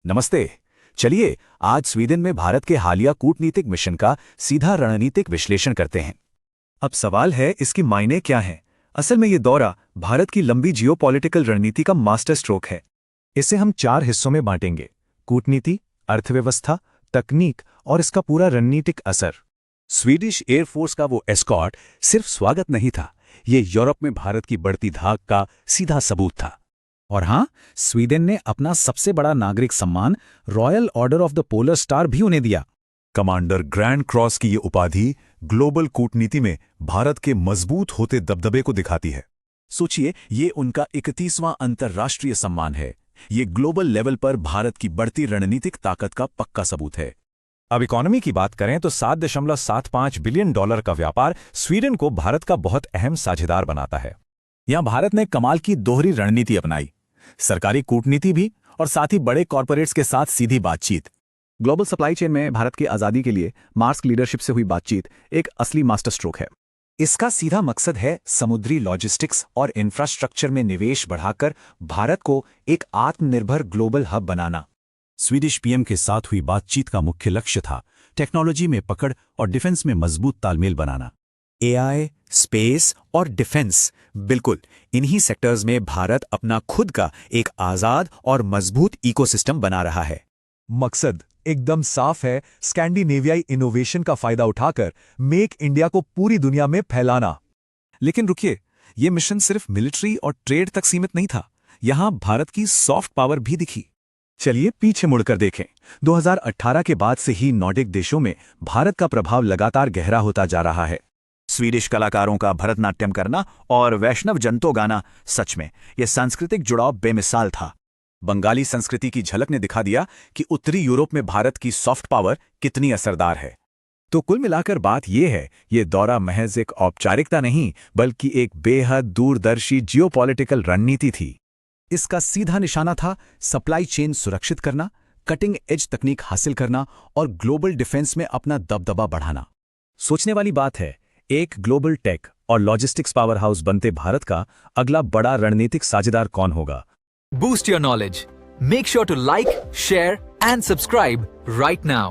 नमस्ते। चलिए आज स्वीडन में भारत के हालिया कूटनीतिक मिशन का सीधा रणनीतिक विश्लेषण करते हैं। अब सवाल है इसकी मायने क्या हैं? असल में ये दौरा भारत की लंबी जियोपॉलिटिकल रणनीति का मास्टर स्ट्रोक है। इसे हम 4 हिस्सों में बांटेंगे: कूटनीति, अर्थव्यवस्था, तकनीक और इसका पूरा रणनीतिक असर। स्वीडिश एयरफोर्स का वो एस्कॉर्ट सिर्फ स्वागत नहीं था, ये यूरोप में भारत की बढ़ती धाक का सीधा सबूत था। और हाँ, स्वीडन ने अपना सबसे बड़ा नागरिक सम्मान royal order of the polar star भी उन्हें दिया। कमांडर ग्रैंड क्रॉस की ये उपाधि ग्लोबल कूटनीति में भारत के मजबूत होते दबदबे को दिखाती है। सोचिए, ये उनका 31वां अंतर्राष्ट्रीय सम्मान है। ये ग्लोबल लेवल पर भारत की बढ़ती रणनीतिक ताकत का पक्का सबूत है। अब इकोनॉमी की बात करें तो $7.75 बिलियन का व्यापार स्वीडन को भारत का बहुत अहम साझेदार बनाता है। यहां भारत ने कमाल की दोहरी रणनीति अपनाई, सरकारी कूटनीति भी और साथ ही बड़े कॉरपोरेट्स के साथ सीधी बातचीत। ग्लोबल सप्लाई चेन में भारत की आज़ादी के लिए मार्क्स लीडरशिप से हुई बातचीत एक असली मास्टर स्ट्रोक है। इसका सीधा मकसद है समुद्री लॉजिस्टिक्स और इंफ्रास्ट्रक्चर में निवेश बढ़ाकर भारत को एक आत्मनिर्भर ग्लोबल हब बनाना। स्वीडिश पीएम के साथ हुई बातचीत का मुख्य लक्ष्य था टेक्नोलॉजी में पकड़ और डिफेंस में मजबूत तालमेल बनाना। एआई, स्पेस और डिफेंस, बिल्कुल इन्हीं सेक्टर्स में भारत अपना खुद का एक आजाद और मजबूत इकोसिस्टम बना रहा है। मकसद एकदम साफ है, स्कैंडिनेवियाई इनोवेशन का फायदा उठाकर मेक इंडिया को पूरी दुनिया में फैलाना। लेकिन रुकिए, ये मिशन सिर्फ मिलिट्री और ट्रेड तक सीमित नहीं था। यहां भारत की सॉफ्ट पावर भी दिखी। चलिए पीछे मुड़कर देखें। 2018 के बाद से ही नॉर्डिक देशों में भारत का प्रभाव लगातार गहरा होता जा रहा है। स्वीडिश कलाकारों का भरतनाट्यम करना और वैष्णव जंतो गाना, सच में यह सांस्कृतिक जुड़ाव बेमिसाल था। बंगाली संस्कृति की झलक ने दिखा दिया कि उत्तरी यूरोप में भारत की सॉफ्ट पावर कितनी असरदार है। तो कुल मिलाकर बात यह है, ये दौरा महज एक औपचारिकता नहीं बल्कि एक बेहद दूरदर्शी जियोपॉलिटिकल रणनीति थी। इसका सीधा निशाना था सप्लाई चेन सुरक्षित करना, कटिंग एज तकनीक हासिल करना और ग्लोबल डिफेंस में अपना दबदबा बढ़ाना। सोचने वाली बात है, एक ग्लोबल टेक और लॉजिस्टिक्स पावर हाउस बनते भारत का अगला बड़ा रणनीतिक साझेदार कौन होगा? Boost your knowledge. Make sure to like, share, and subscribe right now.